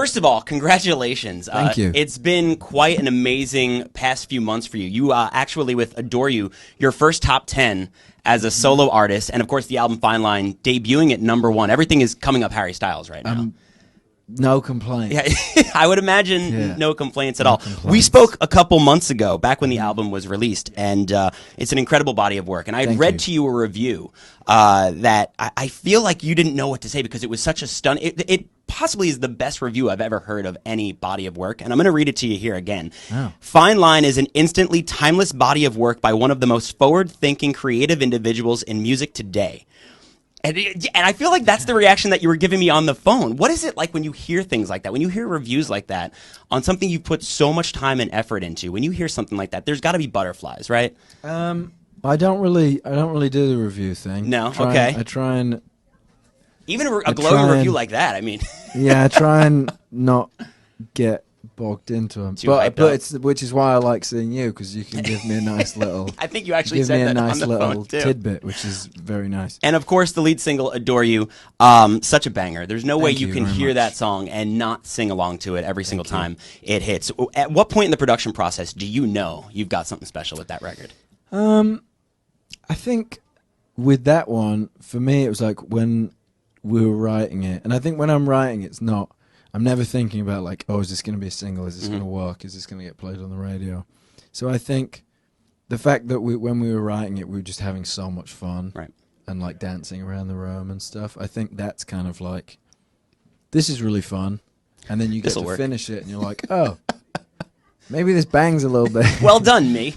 First of all, congratulations. Thank you. It's been quite an amazing past few months for you. You actually, with Adore You, your first top 10 as a solo artist, and of course the album Fine Line debuting at #1. Everything is coming up Harry Styles right now. No complaints. Yeah, I would imagine no complaints at all. Complaints. We spoke a couple months ago, back when the album was released, and it's an incredible body of work. And I had read to you a review that I feel like you didn't know what to say because it was such a it possibly is the best review I've ever heard of any body of work, and I'm going to read it to you here again. Oh. Fine Line is an instantly timeless body of work by one of the most forward-thinking, creative individuals in music today. And I feel like that's the reaction that you were giving me on the phone. What is it like when you hear things like that? When you hear reviews like that on something you put so much time and effort into? When you hear something like that, there's got to be butterflies, right? I don't really do the review thing. No, okay. I try and even a glowing review like that. I mean, yeah, I try and not get bogged into them. Which is why I like seeing you, because you can give me a nice little. I think you actually said that on the phone too. Give me a nice little tidbit, which is very nice. And of course, the lead single "Adore You," such a banger. There's no way you can hear that song and not sing along to it every single time it hits. At what point in the production process do you know you've got something special with that record? I think with that one, for me, it was like when we were writing it, and I think when I'm writing, I'm never thinking about like, oh, is this going to be a single? Is this going to work? Is this going to get played on the radio? So I think the fact that when we were writing it, we were just having so much fun, right, and like dancing around the room and stuff. I think that's kind of like, this is really fun, and then you get to finish it, and you're like, oh. Maybe this bangs a little bit. Well done, me.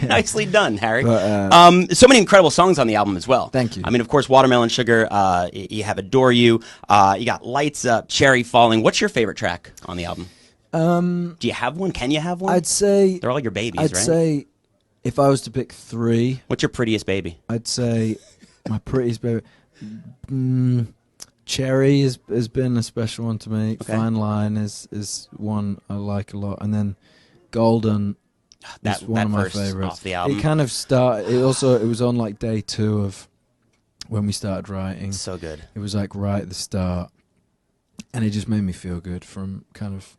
Nicely done, Harry. So many incredible songs on the album as well. Thank you. I mean, of course, Watermelon Sugar, you have Adore You, you got Lights Up, Cherry Falling. What's your favorite track on the album? Do you have one? Can you have one? I'd say... They're all your babies, right? I'd say if I was to pick 3... What's your prettiest baby? I'd say my prettiest baby... Cherry has been a special one to me. Okay. Fine Line is one I like a lot, and then Golden is one of my favorites. Off the album. It kind of started. It was on like day 2 of when we started writing. So good. It was like right at the start, and it just made me feel good from kind of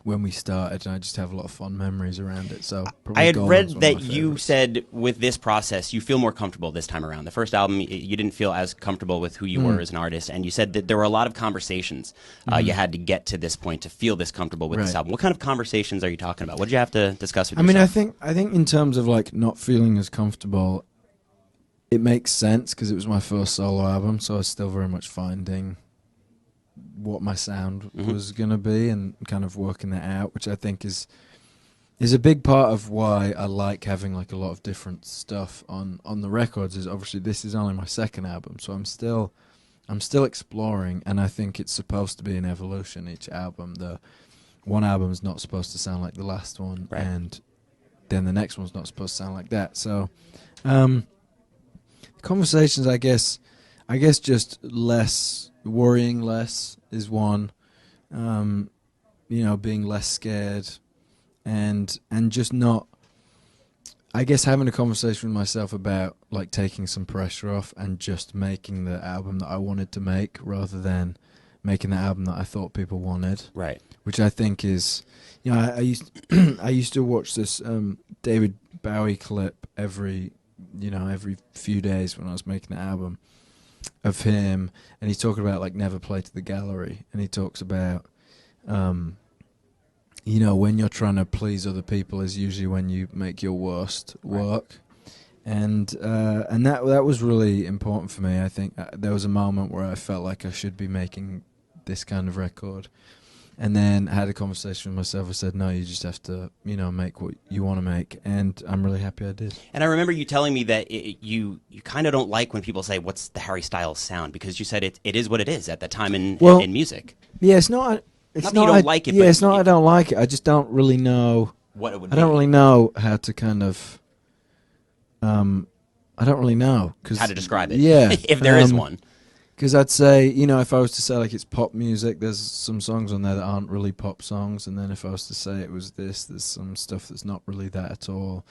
when we started, and I just have a lot of fond memories around it. So I had read that you said with this process you feel more comfortable this time around. The first album you didn't feel as comfortable with who you were as an artist, and you said that there were a lot of conversations you had to get to this point to feel this comfortable with this album. What kind of conversations are you talking about? What did you have to discuss with yourself? mean, I think in terms of like not feeling as comfortable, it makes sense because it was my first solo album, so I was still very much finding what my sound was going to be and kind of working that out, which I think is a big part of why I like having like a lot of different stuff on the records. Is obviously this is only my second album, so I'm still exploring, and I think it's supposed to be an evolution each album. The one album is not supposed to sound like the last one, and then the next one's not supposed to sound like that. So conversations, I guess just worrying less is one, being less scared, and just not, I guess, having a conversation with myself about like taking some pressure off and just making the album that I wanted to make rather than making the album that I thought people wanted. Right. Which I think is, I used to watch this David Bowie clip every few days when I was making the album of him, and he's talking about like never play to the gallery, and he talks about when you're trying to please other people is usually when you make your worst work, and that was really important for me. I think there was a moment where I felt like I should be making this kind of record, and then I had a conversation with myself. I said, no, you just have to, make what you want to make. And I'm really happy I did. And I remember you telling me that you kind of don't like when people say, what's the Harry Styles sound? Because you said it is what it is at that time in music. Yeah, it's not... It's not that you don't like it, yeah, it's not I don't like it. I just don't really know... What it would be. I don't really know how to kind of... I don't really know. How to describe it. Yeah. If there is one. Because I'd say, if I was to say like it's pop music, there's some songs on there that aren't really pop songs, and then if I was to say it was this, there's some stuff that's not really that at all.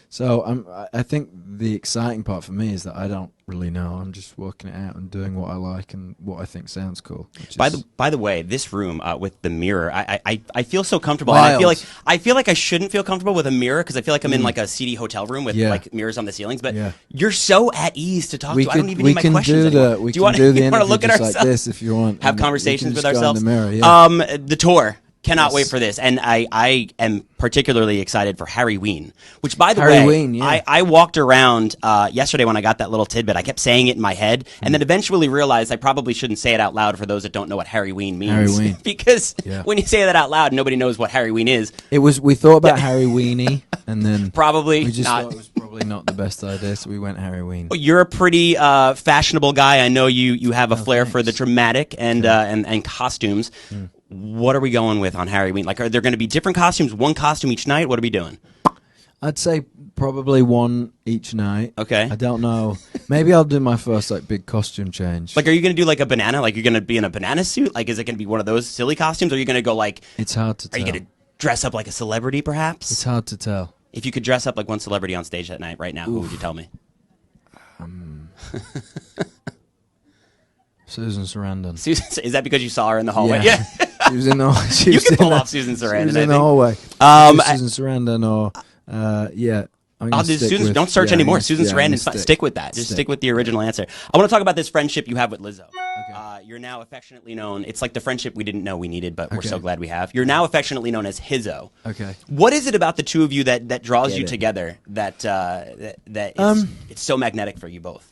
So I think the exciting part for me is that I don't really know. I'm just working it out and doing what I like and what I think sounds cool. By the way, this room with the mirror, I feel so comfortable. Wild. And I feel like I shouldn't feel comfortable with a mirror because I feel like I'm in like a seedy hotel room with like mirrors on the ceilings. But you're so at ease to talk to. I don't even need my questions anymore. We can do the interview look at just ourselves like this if you want. Have conversations with go in ourselves. the mirror, yeah. The tour. Cannot wait for this. And I am particularly excited for Harry Ween, which, by the way, Ween, yeah. I walked around yesterday when I got that little tidbit. I kept saying it in my head and then eventually realized I probably shouldn't say it out loud for those that don't know what Harry Ween means. Harry Ween. Because when you say that out loud, nobody knows what Harry Ween is. We thought about Harry Weenie, and then probably we just not. thought it was probably not the best idea, so we went Harry Ween. You're a pretty fashionable guy. I know you have a flair for the dramatic and costumes. What are we going with on Harry Ween? Like, are there going to be different costumes, one costume each night? What are we doing? I'd say probably one each night. Okay. I don't know. Maybe I'll do my first like big costume change. Like, are you going to do like a banana? Like, you're going to be in a banana suit? Like, is it going to be one of those silly costumes? Or are you going to go like... It's hard to tell. Are you going to dress up like a celebrity, perhaps? It's hard to tell. If you could dress up like one celebrity on stage that night right now, who would you tell me? Susan Sarandon. Susan, is that because you saw her in the hallway? Yeah. She was in the. You can pull off Susan Sarandon. She was in the hallway. Susan Sarandon, or I'll do Susan. Don't search anymore. Susan Sarandon. Stick with that. Just stick with the original answer. I want to talk about this friendship you have with Lizzo. Okay. You're now affectionately known. It's like the friendship we didn't know we needed, but we're so glad we have. You're now affectionately known as Hizzo. Okay. What is it about the two of you that draws you together? That it's so magnetic for you both.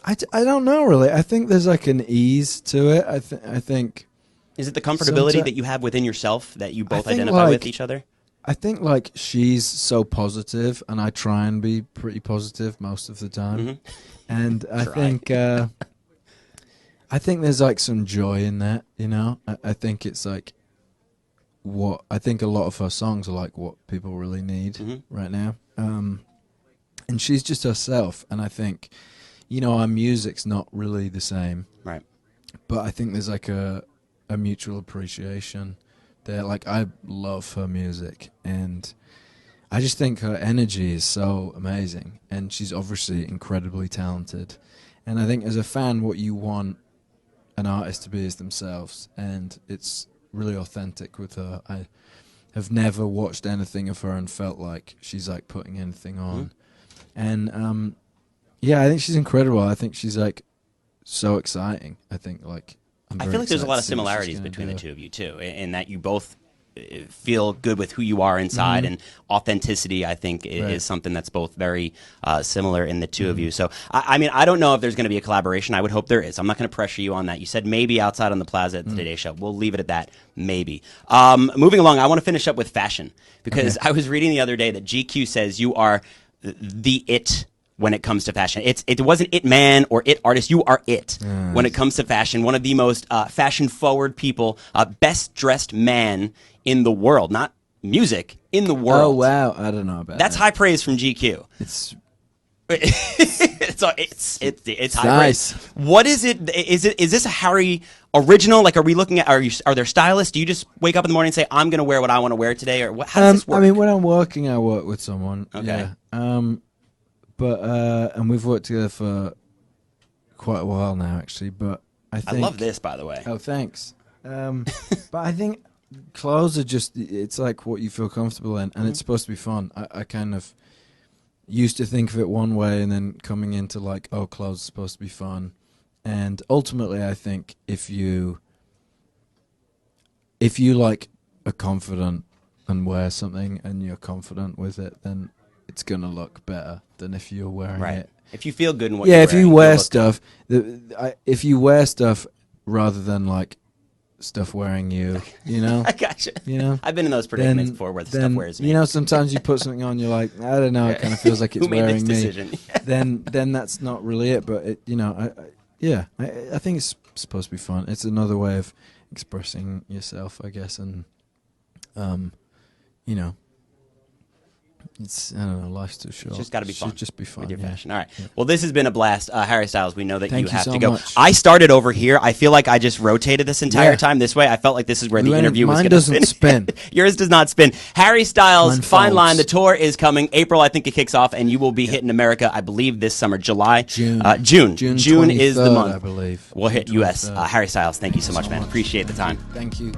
I don't know really. I think there's like an ease to it. I think. Is it the comfortability that you have within yourself that you both identify with each other? I think like she's so positive, and I try and be pretty positive most of the time. And I think there's like some joy in that, you know. I think it's like I think a lot of her songs are like what people really need right now. And she's just herself, and I think, you know, our music's not really the same, right? But I think there's like a mutual appreciation there. Like, I love her music, and I just think her energy is so amazing, and she's obviously incredibly talented. And I think as a fan, what you want an artist to be is themselves, and it's really authentic with her. I have never watched anything of her and felt like she's like putting anything on. And yeah, I think she's incredible. I think she's like so exciting. I think like I feel like there's a lot of similarities between the two of you too, in that you both feel good with who you are inside, and authenticity, I think, is something that's both very similar in the two of you. So, I mean, I don't know if there's going to be a collaboration. I would hope there is. I'm not going to pressure you on that. You said maybe outside on the plaza at the Today Show. We'll leave it at that. Maybe. Moving along, I want to finish up with fashion, because I was reading the other day that GQ says you are the it when it comes to fashion. It wasn't it man or it artist. You are it when it comes to fashion. One of the most fashion-forward people, best dressed man in the world, not music, in the world. Oh wow, I don't know about That's that. high praise from GQ. It's high praise. What is it? Is this a Harry original? Like, are we looking at? Are there stylists? Do you just wake up in the morning and say, "I'm going to wear what I want to wear today," or what? How does this work? I mean, when I'm working, I work with someone. Okay. Yeah. But and we've worked together for quite a while now, actually. But I love this, by the way. Oh, thanks. But I think clothes are just—it's like what you feel comfortable in, and it's supposed to be fun. I kind of used to think of it one way, and then coming into like, oh, clothes are supposed to be fun, and ultimately, I think if you like are confident and wear something, and you're confident with it, then it's gonna look better than if you're wearing it. If you feel good in what you're wearing, if you wear stuff, if you wear stuff rather than like stuff wearing you, you know. I gotcha. You know, I've been in those predicaments before where the stuff wears me. You know, sometimes you put something on, you're like, I don't know, it kind of feels like it's Who made wearing this me. decision? Then that's not really it. But it, you know, I think it's supposed to be fun. It's another way of expressing yourself, I guess, and you know. It's, I don't know, life's too short. It's just got to be fun. Should just be fun. With your yeah. fashion. All right. Well, this has been a blast. Harry Styles, we know that Thank you you have so to go. much. I started over here. I feel like I just rotated this entire Yeah. time this way. I felt like this is where We the went- interview was mine going to doesn't spin. Yours does not spin. Harry Styles, Mine Fine Line. folds. The tour is coming. April, I think it kicks off, and you will be hitting America, I believe, this summer. July. June. June is the 23rd, month. I believe. We'll hit June U.S. 23rd. Harry Styles, thank you so much, man. Appreciate the time. Thank you.